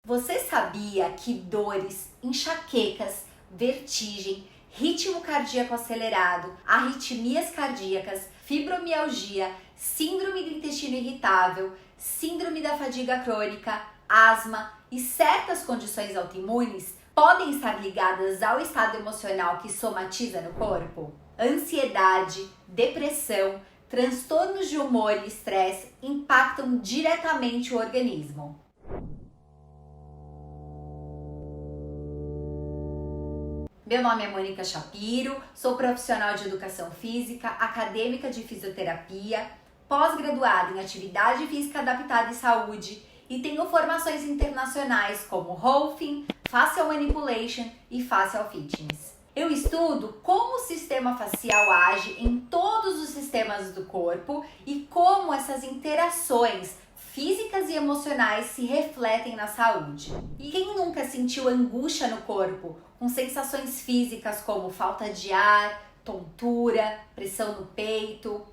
Você sabia que dores, enxaquecas, vertigem, ritmo cardíaco acelerado, arritmias cardíacas, fibromialgia, síndrome do intestino irritável, síndrome da fadiga crônica, asma e certas condições autoimunes podem estar ligadas ao estado emocional que somatiza no corpo? Ansiedade, depressão, transtornos de humor e estresse impactam diretamente o organismo. Meu nome é Mônica Shapiro, sou profissional de educação física, acadêmica de fisioterapia, pós-graduada em atividade física adaptada e saúde e tenho formações internacionais como Rolfing, Facial Manipulation e Facial Fitness. Eu estudo como o sistema facial age em todos os sistemas do corpo e como essas interações físicas e emocionais se refletem na saúde. E quem nunca sentiu angústia no corpo, com sensações físicas como falta de ar, tontura, pressão no peito,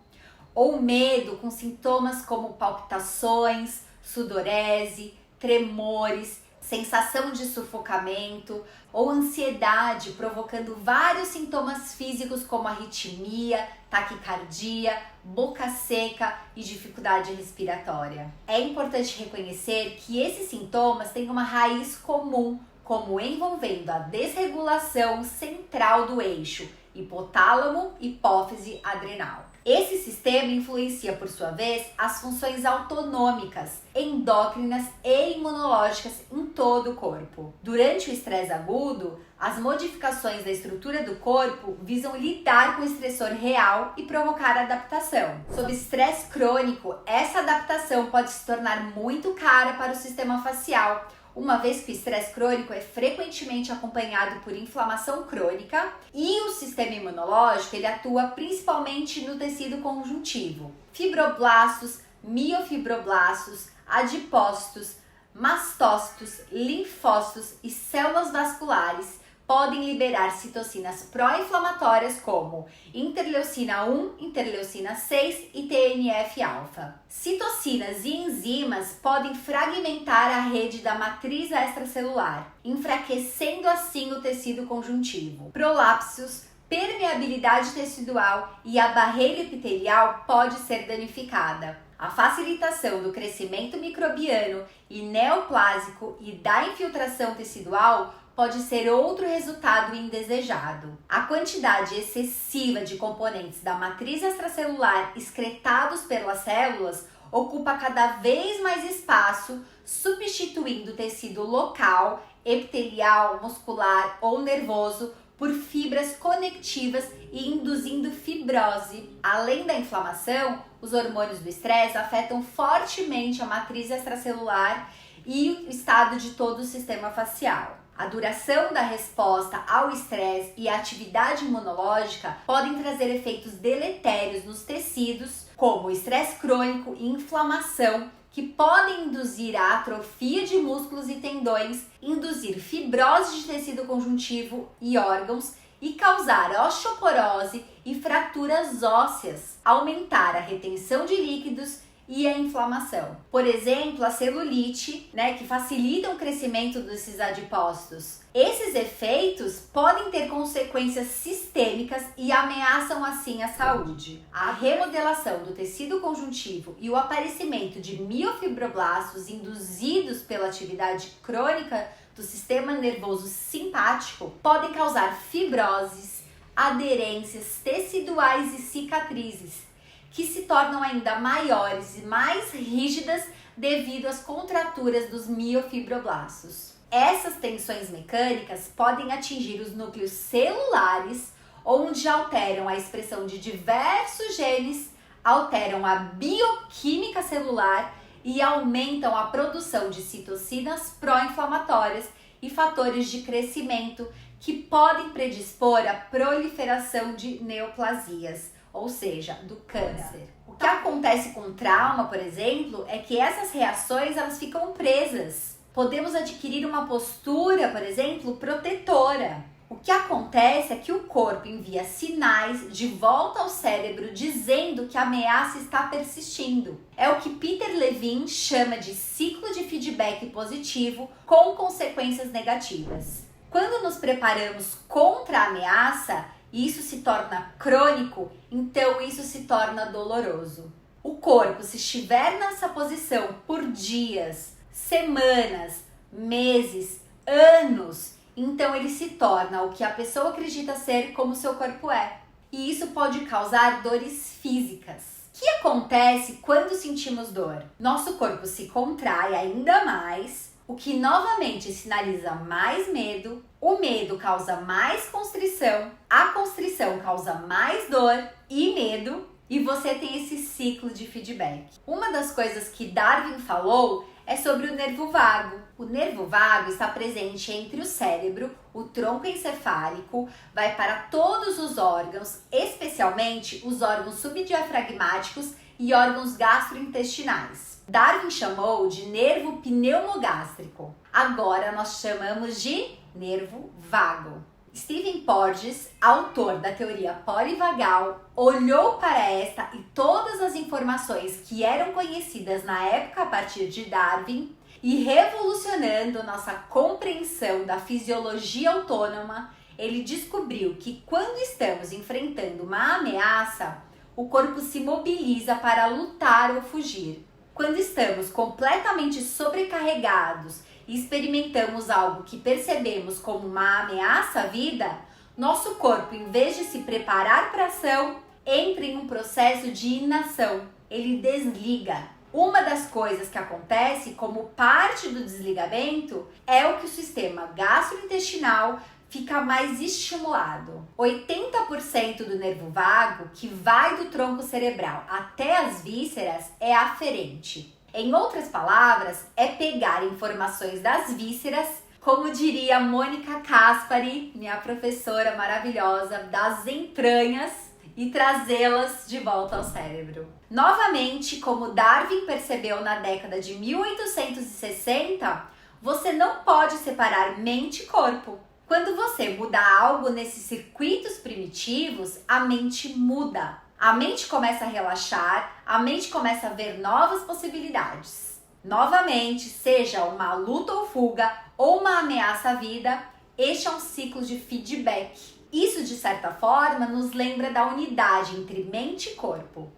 ou medo com sintomas como palpitações, sudorese, tremores, sensação de sufocamento ou ansiedade provocando vários sintomas físicos como arritmia, taquicardia, boca seca e dificuldade respiratória. É importante reconhecer que esses sintomas têm uma raiz comum, como envolvendo a desregulação central do eixo hipotálamo, hipófise, adrenal. Esse sistema influencia, por sua vez, as funções autonômicas, endócrinas e imunológicas em todo o corpo. Durante o estresse agudo, as modificações da estrutura do corpo visam lidar com o estressor real e provocar adaptação. Sob estresse crônico, essa adaptação pode se tornar muito cara para o sistema facial, uma vez que o estresse crônico é frequentemente acompanhado por inflamação crônica e o sistema imunológico ele atua principalmente no tecido conjuntivo. Fibroblastos, miofibroblastos, adipócitos, mastócitos, linfócitos e células vasculares podem liberar citocinas pró-inflamatórias como interleucina 1, interleucina 6 e TNF-alfa. Citocinas e enzimas podem fragmentar a rede da matriz extracelular, enfraquecendo assim o tecido conjuntivo. Prolapsos, permeabilidade tecidual e a barreira epitelial pode ser danificada. A facilitação do crescimento microbiano e neoplásico e da infiltração tecidual pode ser outro resultado indesejado. A quantidade excessiva de componentes da matriz extracelular excretados pelas células ocupa cada vez mais espaço, substituindo o tecido local, epitelial, muscular ou nervoso por fibras conectivas e induzindo fibrose. Além da inflamação, os hormônios do estresse afetam fortemente a matriz extracelular e o estado de todo o sistema facial. A duração da resposta ao estresse e a atividade imunológica podem trazer efeitos deletérios nos tecidos, como estresse crônico e inflamação, que podem induzir a atrofia de músculos e tendões, induzir fibrose de tecido conjuntivo e órgãos e causar osteoporose e fraturas ósseas, aumentar a retenção de líquidos e a inflamação. Por exemplo, a celulite, que facilita o crescimento desses adipócitos. Esses efeitos podem ter consequências sistêmicas e ameaçam assim a saúde. A remodelação do tecido conjuntivo e o aparecimento de miofibroblastos induzidos pela atividade crônica do sistema nervoso simpático podem causar fibroses, aderências teciduais e cicatrizes, que se tornam ainda maiores e mais rígidas devido às contraturas dos miofibroblastos. Essas tensões mecânicas podem atingir os núcleos celulares, onde alteram a expressão de diversos genes, alteram a bioquímica celular e aumentam a produção de citocinas pró-inflamatórias e fatores de crescimento que podem predispor à proliferação de neoplasias, ou seja, do câncer. O que acontece com trauma, por exemplo, é que essas reações elas ficam presas. Podemos adquirir uma postura, por exemplo, protetora. O que acontece é que o corpo envia sinais de volta ao cérebro dizendo que a ameaça está persistindo. É o que Peter Levine chama de ciclo de feedback positivo com consequências negativas. Quando nos preparamos contra a ameaça, isso se torna crônico, então isso se torna doloroso. O corpo, se estiver nessa posição por dias, semanas, meses, anos, então ele se torna o que a pessoa acredita ser como seu corpo é. E isso pode causar dores físicas. O que acontece quando sentimos dor? Nosso corpo se contrai ainda mais, o que novamente sinaliza mais medo. O medo causa mais constrição, a constrição causa mais dor e medo, e você tem esse ciclo de feedback. Uma das coisas que Darwin falou é sobre o nervo vago. O nervo vago está presente entre o cérebro, o tronco encefálico, vai para todos os órgãos, especialmente os órgãos subdiafragmáticos e órgãos gastrointestinais. Darwin chamou de nervo pneumogástrico. Agora nós chamamos de nervo vago. Stephen Porges, autor da teoria polivagal, olhou para esta e todas as informações que eram conhecidas na época a partir de Darwin e revolucionando nossa compreensão da fisiologia autônoma, ele descobriu que quando estamos enfrentando uma ameaça, o corpo se mobiliza para lutar ou fugir. Quando estamos completamente sobrecarregados e experimentamos algo que percebemos como uma ameaça à vida, nosso corpo, em vez de se preparar para a ação, entra em um processo de inação. Ele desliga. Uma das coisas que acontece como parte do desligamento é o que o sistema gastrointestinal fica mais estimulado. 80% do nervo vago, que vai do tronco cerebral até as vísceras, é aferente. Em outras palavras, é pegar informações das vísceras, como diria Mônica Kaspari, minha professora maravilhosa, das entranhas, e trazê-las de volta ao cérebro. Novamente, como Darwin percebeu na década de 1860, você não pode separar mente e corpo. Quando você muda algo nesses circuitos primitivos, a mente muda. A mente começa a relaxar, a mente começa a ver novas possibilidades. Novamente, seja uma luta ou fuga ou uma ameaça à vida, este é um ciclo de feedback. Isso, de certa forma, nos lembra da unidade entre mente e corpo.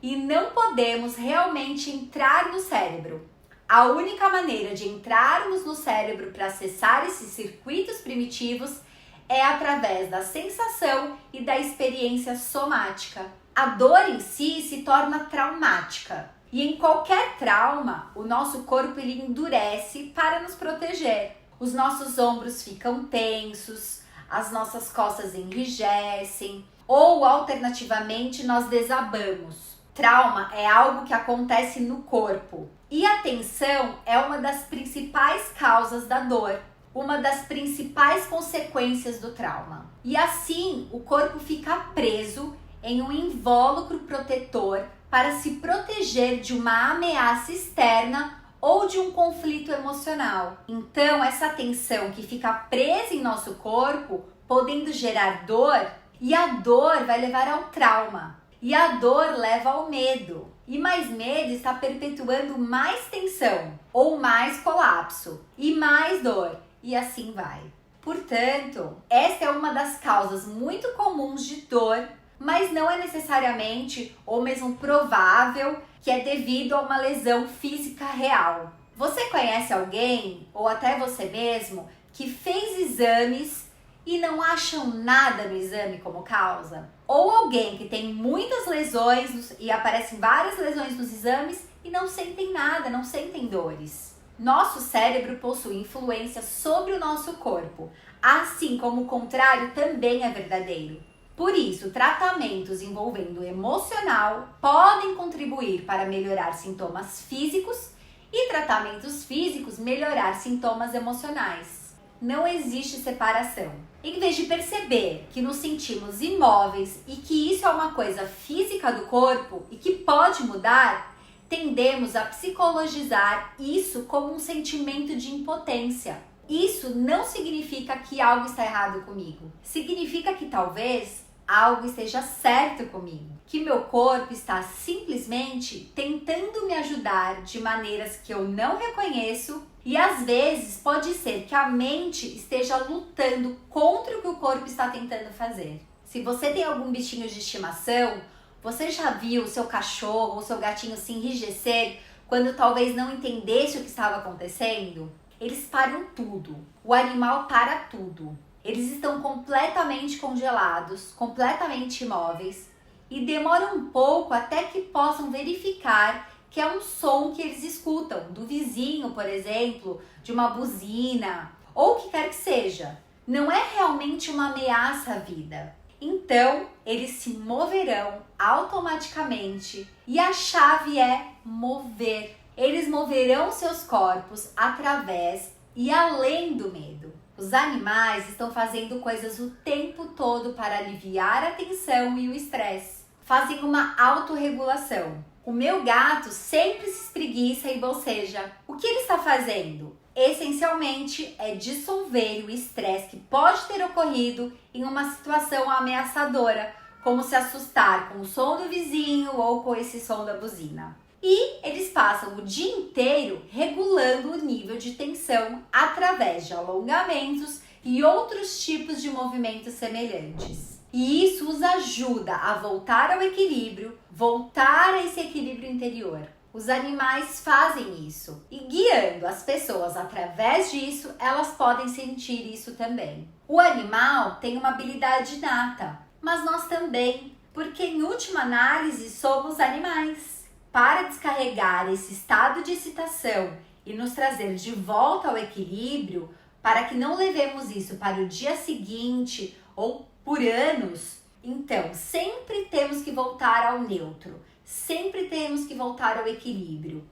E não podemos realmente entrar no cérebro. A única maneira de entrarmos no cérebro para acessar esses circuitos primitivos é através da sensação e da experiência somática. A dor em si se torna traumática. E em qualquer trauma, o nosso corpo ele endurece para nos proteger. Os nossos ombros ficam tensos, as nossas costas enrijecem, ou alternativamente nós desabamos. Trauma é algo que acontece no corpo. E a tensão é uma das principais causas da dor, uma das principais consequências do trauma. E assim, o corpo fica preso em um invólucro protetor para se proteger de uma ameaça externa ou de um conflito emocional. Então, essa tensão que fica presa em nosso corpo, podendo gerar dor, e a dor vai levar ao trauma. E a dor leva ao medo. E mais medo está perpetuando mais tensão, ou mais colapso, e mais dor, e assim vai. Portanto, esta é uma das causas muito comuns de dor, mas não é necessariamente ou mesmo provável que é devido a uma lesão física real. Você conhece alguém, ou até você mesmo, que fez exames e não acham nada no exame como causa? Ou alguém que tem muitas lesões e aparecem várias lesões nos exames e não sentem nada, não sentem dores. Nosso cérebro possui influência sobre o nosso corpo, assim como o contrário também é verdadeiro. Por isso, tratamentos envolvendo o emocional podem contribuir para melhorar sintomas físicos e tratamentos físicos melhorar sintomas emocionais. Não existe separação. Em vez de perceber que nos sentimos imóveis e que isso é uma coisa física do corpo e que pode mudar, tendemos a psicologizar isso como um sentimento de impotência. Isso não significa que algo está errado comigo. Significa que talvez algo esteja certo comigo. Que meu corpo está simplesmente tentando me ajudar de maneiras que eu não reconheço. E às vezes pode ser que a mente esteja lutando contra o que o corpo está tentando fazer. Se você tem algum bichinho de estimação, você já viu o seu cachorro ou seu gatinho se enrijecer quando talvez não entendesse o que estava acontecendo? Eles param tudo. O animal para tudo. Eles estão completamente congelados, completamente imóveis e demoram um pouco até que possam verificar que é um som que eles escutam, do vizinho, por exemplo, de uma buzina, ou o que quer que seja. Não é realmente uma ameaça à vida. Então, eles se moverão automaticamente e a chave é mover. Eles moverão seus corpos através e além do medo. Os animais estão fazendo coisas o tempo todo para aliviar a tensão e o estresse. Fazem uma autorregulação. O meu gato sempre se espreguiça e boceja. O que ele está fazendo? Essencialmente é dissolver o estresse que pode ter ocorrido em uma situação ameaçadora, como se assustar com o som do vizinho ou com esse som da buzina. E eles passam o dia inteiro regulando o nível de tensão através de alongamentos e outros tipos de movimentos semelhantes. E isso os ajuda a voltar ao equilíbrio, voltar a esse equilíbrio interior. Os animais fazem isso e guiando as pessoas através disso, elas podem sentir isso também. O animal tem uma habilidade inata, mas nós também, porque em última análise somos animais. Para descarregar esse estado de excitação e nos trazer de volta ao equilíbrio, para que não levemos isso para o dia seguinte ou por anos, então sempre temos que voltar ao neutro, sempre temos que voltar ao equilíbrio.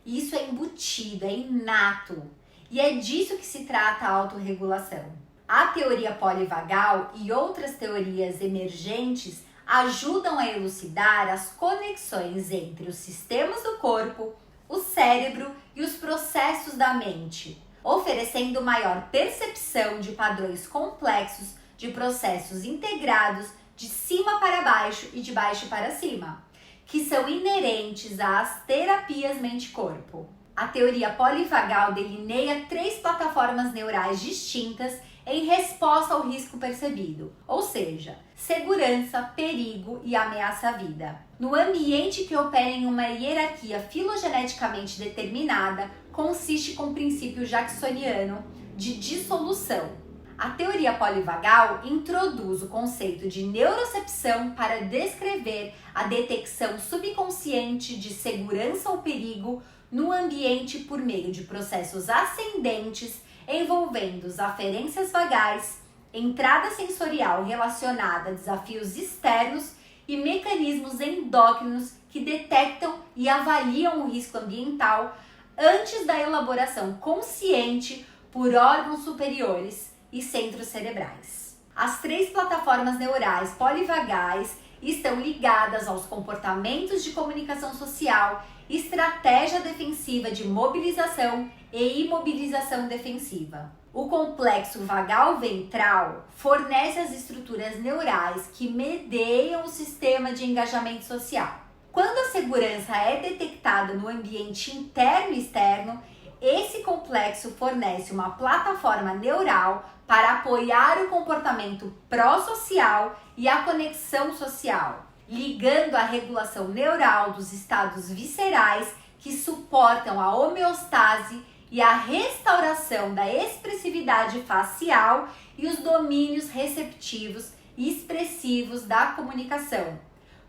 Isso é embutido, é inato e é disso que se trata a autorregulação. A teoria polivagal e outras teorias emergentes ajudam a elucidar as conexões entre os sistemas do corpo, o cérebro e os processos da mente, oferecendo maior percepção de padrões complexos de processos integrados de cima para baixo e de baixo para cima, que são inerentes às terapias mente-corpo. A teoria polivagal delineia 3 plataformas neurais distintas em resposta ao risco percebido, ou seja, segurança, perigo e ameaça à vida. No ambiente que opera em uma hierarquia filogeneticamente determinada, consiste com o princípio jacksoniano de dissolução. A teoria polivagal introduz o conceito de neurocepção para descrever a detecção subconsciente de segurança ou perigo no ambiente por meio de processos ascendentes envolvendo as aferências vagais, entrada sensorial relacionada a desafios externos e mecanismos endócrinos que detectam e avaliam o risco ambiental antes da elaboração consciente por órgãos superiores e centros cerebrais. As 3 plataformas neurais polivagais estão ligadas aos comportamentos de comunicação social, estratégia defensiva de mobilização e imobilização defensiva. O complexo vagal-ventral fornece as estruturas neurais que mediam o sistema de engajamento social. Quando a segurança é detectada no ambiente interno e externo, esse complexo fornece uma plataforma neural para apoiar o comportamento pró-social e a conexão social, ligando a regulação neural dos estados viscerais que suportam a homeostase e a restauração da expressividade facial e os domínios receptivos e expressivos da comunicação,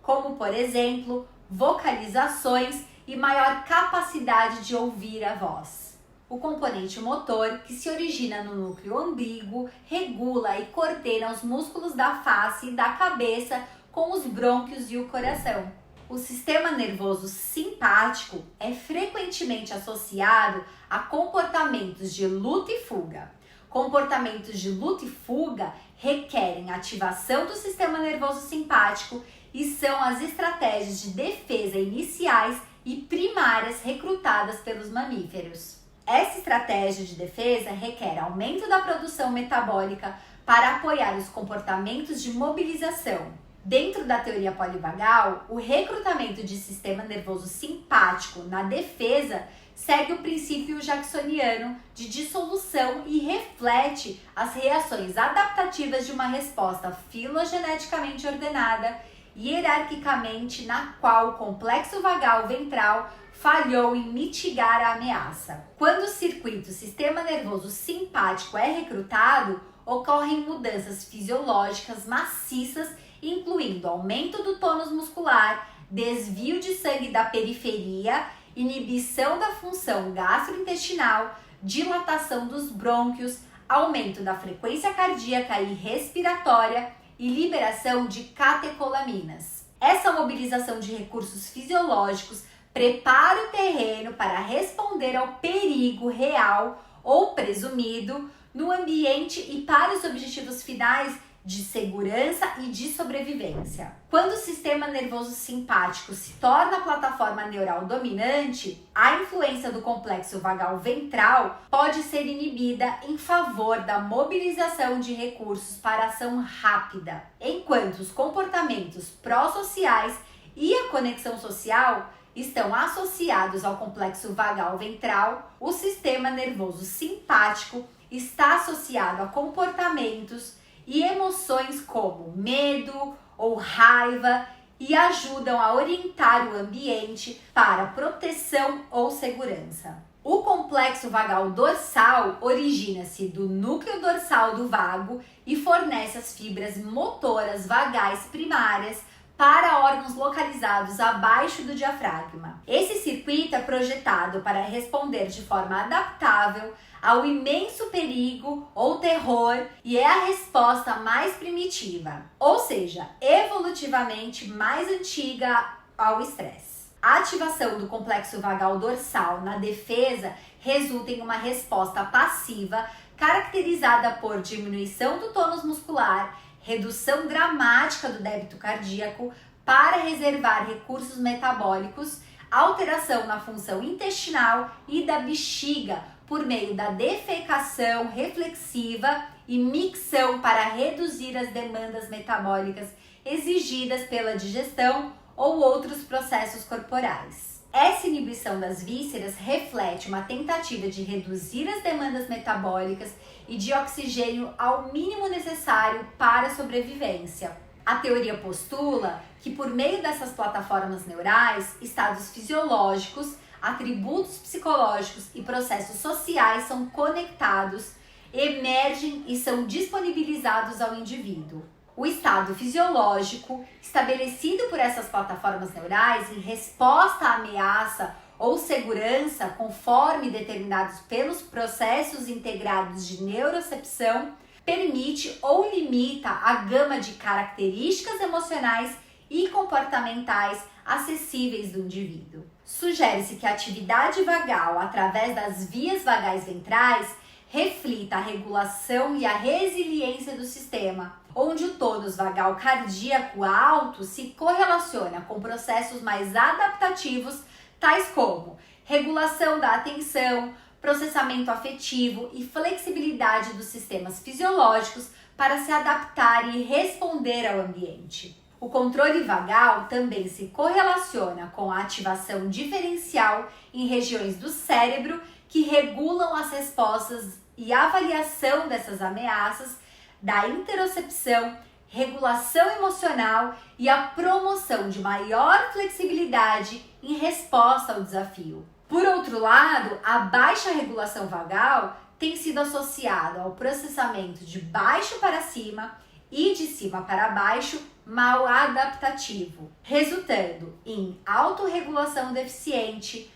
como, por exemplo, vocalizações e maior capacidade de ouvir a voz. O componente motor, que se origina no núcleo ambíguo, regula e coordena os músculos da face e da cabeça com os brônquios e o coração. O sistema nervoso simpático é frequentemente associado a comportamentos de luta e fuga. Comportamentos de luta e fuga requerem ativação do sistema nervoso simpático e são as estratégias de defesa iniciais e primárias recrutadas pelos mamíferos. Essa estratégia de defesa requer aumento da produção metabólica para apoiar os comportamentos de mobilização. Dentro da teoria polivagal, o recrutamento de sistema nervoso simpático na defesa segue o princípio jacksoniano de dissolução e reflete as reações adaptativas de uma resposta filogeneticamente ordenada e hierarquicamente na qual o complexo vagal ventral falhou em mitigar a ameaça. Quando o circuito sistema nervoso simpático é recrutado, ocorrem mudanças fisiológicas maciças, incluindo aumento do tônus muscular, desvio de sangue da periferia, inibição da função gastrointestinal, dilatação dos brônquios, aumento da frequência cardíaca e respiratória e liberação de catecolaminas. Essa mobilização de recursos fisiológicos prepara o terreno para responder ao perigo real ou presumido no ambiente e para os objetivos finais de segurança e de sobrevivência. Quando o sistema nervoso simpático se torna a plataforma neural dominante, a influência do complexo vagal ventral pode ser inibida em favor da mobilização de recursos para ação rápida, enquanto os comportamentos pró-sociais e a conexão social estão associados ao complexo vagal ventral. O sistema nervoso simpático está associado a comportamentos e emoções como medo ou raiva e ajudam a orientar o ambiente para proteção ou segurança. O complexo vagal dorsal origina-se do núcleo dorsal do vago e fornece as fibras motoras vagais primárias para órgãos localizados abaixo do diafragma. Esse circuito é projetado para responder de forma adaptável ao imenso perigo ou terror e é a resposta mais primitiva, ou seja, evolutivamente mais antiga ao estresse. A ativação do complexo vagal dorsal na defesa resulta em uma resposta passiva caracterizada por diminuição do tônus muscular, redução dramática do débito cardíaco para reservar recursos metabólicos, alteração na função intestinal e da bexiga por meio da defecação reflexiva e micção para reduzir as demandas metabólicas exigidas pela digestão ou outros processos corporais. Essa inibição das vísceras reflete uma tentativa de reduzir as demandas metabólicas e de oxigênio ao mínimo necessário para a sobrevivência. A teoria postula que por meio dessas plataformas neurais, estados fisiológicos, atributos psicológicos e processos sociais são conectados, emergem e são disponibilizados ao indivíduo. O estado fisiológico, estabelecido por essas plataformas neurais em resposta à ameaça ou segurança, conforme determinados pelos processos integrados de neurocepção, permite ou limita a gama de características emocionais e comportamentais acessíveis do indivíduo. Sugere-se que a atividade vagal através das vias vagais ventrais reflita a regulação e a resiliência do sistema, onde o tônus vagal cardíaco alto se correlaciona com processos mais adaptativos, tais como regulação da atenção, processamento afetivo e flexibilidade dos sistemas fisiológicos para se adaptar e responder ao ambiente. O controle vagal também se correlaciona com a ativação diferencial em regiões do cérebro que regulam as respostas e avaliação dessas ameaças, da interocepção, regulação emocional e a promoção de maior flexibilidade em resposta ao desafio. Por outro lado, a baixa regulação vagal tem sido associada ao processamento de baixo para cima e de cima para baixo mal adaptativo, resultando em autorregulação deficiente,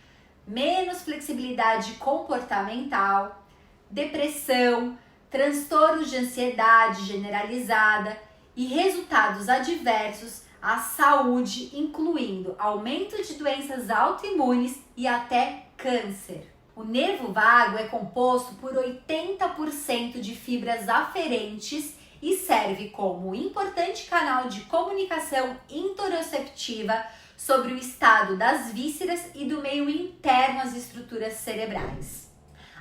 menos flexibilidade comportamental, depressão, transtornos de ansiedade generalizada e resultados adversos à saúde, incluindo aumento de doenças autoimunes e até câncer. O nervo vago é composto por 80% de fibras aferentes e serve como importante canal de comunicação interoceptiva sobre o estado das vísceras e do meio interno às estruturas cerebrais.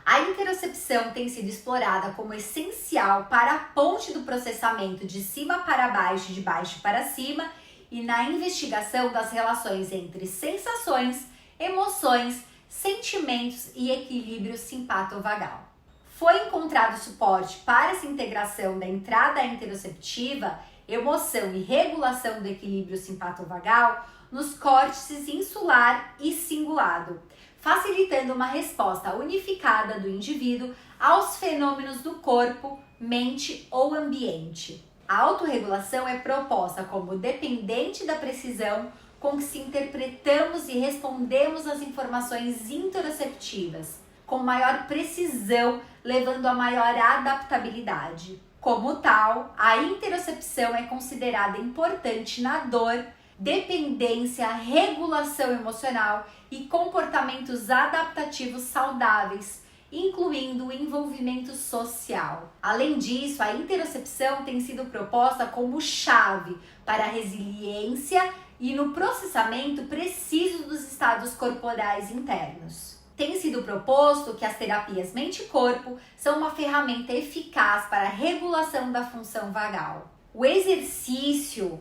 A interocepção tem sido explorada como essencial para a ponte do processamento de cima para baixo e de baixo para cima e na investigação das relações entre sensações, emoções, sentimentos e equilíbrio simpatovagal. Foi encontrado suporte para essa integração da entrada interoceptiva, emoção e regulação do equilíbrio simpatovagal nos córtices insular e cingulado, facilitando uma resposta unificada do indivíduo aos fenômenos do corpo, mente ou ambiente. A autorregulação é proposta como dependente da precisão com que se interpretamos e respondemos às informações interoceptivas, com maior precisão, levando a maior adaptabilidade. Como tal, a interocepção é considerada importante na dor, dependência, regulação emocional e comportamentos adaptativos saudáveis, incluindo o envolvimento social. Além disso, a interocepção tem sido proposta como chave para a resiliência e no processamento preciso dos estados corporais internos. Tem sido proposto que as terapias mente e corpo são uma ferramenta eficaz para a regulação da função vagal. O exercício,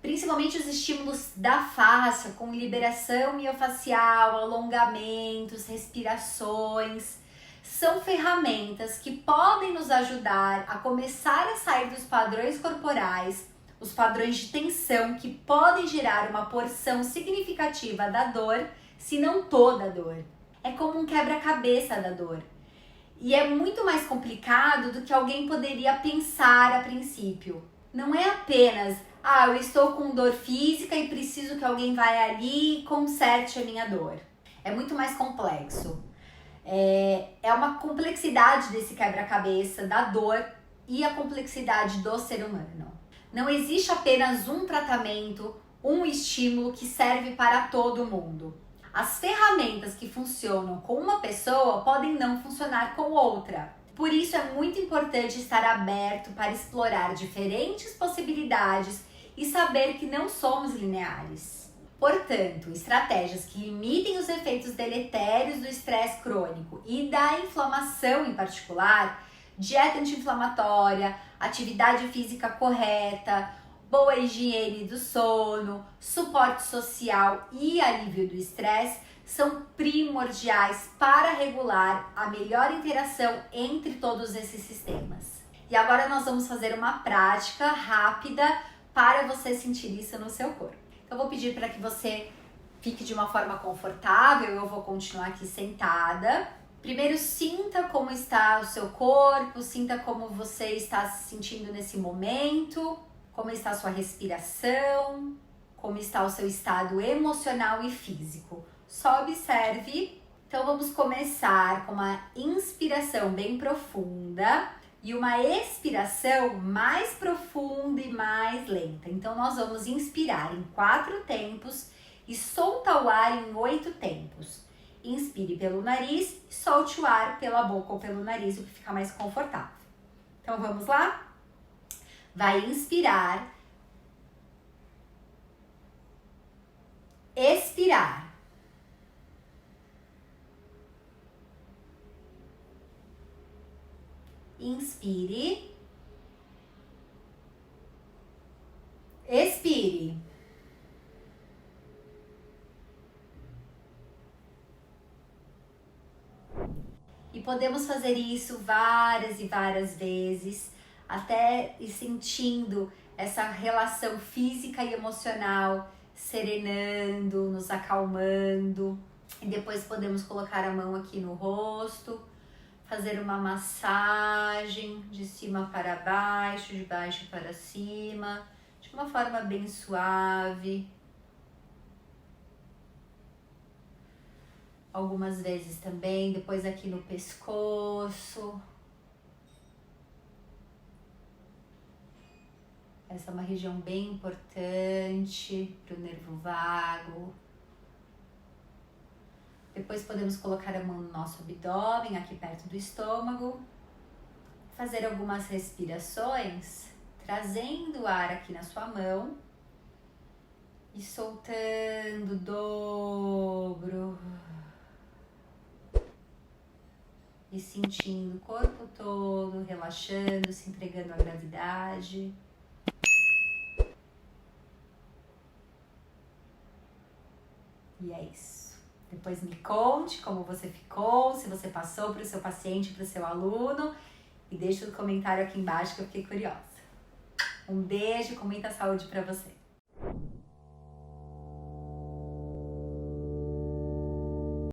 principalmente os estímulos da face, com liberação miofascial, alongamentos, respirações, são ferramentas que podem nos ajudar a começar a sair dos padrões corporais, os padrões de tensão que podem gerar uma porção significativa da dor, se não toda a dor. É como um quebra-cabeça da dor. E é muito mais complicado do que alguém poderia pensar a princípio. Não é apenas, eu estou com dor física e preciso que alguém vá ali e conserte a minha dor. É muito mais complexo. É uma complexidade desse quebra-cabeça da dor e a complexidade do ser humano. Não existe apenas um tratamento, um estímulo que serve para todo mundo. As ferramentas que funcionam com uma pessoa podem não funcionar com outra. Por isso é muito importante estar aberto para explorar diferentes possibilidades e saber que não somos lineares. Portanto, estratégias que limitem os efeitos deletérios do estresse crônico e da inflamação em particular, dieta anti-inflamatória, atividade física correta, boa higiene do sono, suporte social e alívio do estresse são primordiais para regular a melhor interação entre todos esses sistemas. E agora nós vamos fazer uma prática rápida para você sentir isso no seu corpo. Então, eu vou pedir para que você fique de uma forma confortável, eu vou continuar aqui sentada. Primeiro, sinta como está o seu corpo, sinta como você está se sentindo nesse momento, como está a sua respiração, como está o seu estado emocional e físico. Só observe. Então, vamos começar com uma inspiração bem profunda e uma expiração mais profunda e mais lenta. Então, nós vamos inspirar em 4 tempos e soltar o ar em 8 tempos. Inspire pelo nariz e solte o ar pela boca ou pelo nariz, o que fica mais confortável. Então, vamos lá? Vai inspirar, expirar. Inspire, expire. E podemos fazer isso várias e várias vezes, até ir sentindo essa relação física e emocional serenando, nos acalmando. E depois podemos colocar a mão aqui no rosto, fazer uma massagem de cima para baixo, de baixo para cima, de uma forma bem suave. Algumas vezes também, depois aqui no pescoço. Essa é uma região bem importante para o nervo vago. Depois podemos colocar a mão no nosso abdômen, aqui perto do estômago. Fazer algumas respirações, trazendo o ar aqui na sua mão e soltando o dobro. e sentindo o corpo todo, relaxando, se entregando à gravidade. E é isso. Depois me conte como você ficou, se você passou para o seu paciente, para o seu aluno. E deixa o comentário aqui embaixo que eu fiquei curiosa. Um beijo com muita saúde para você.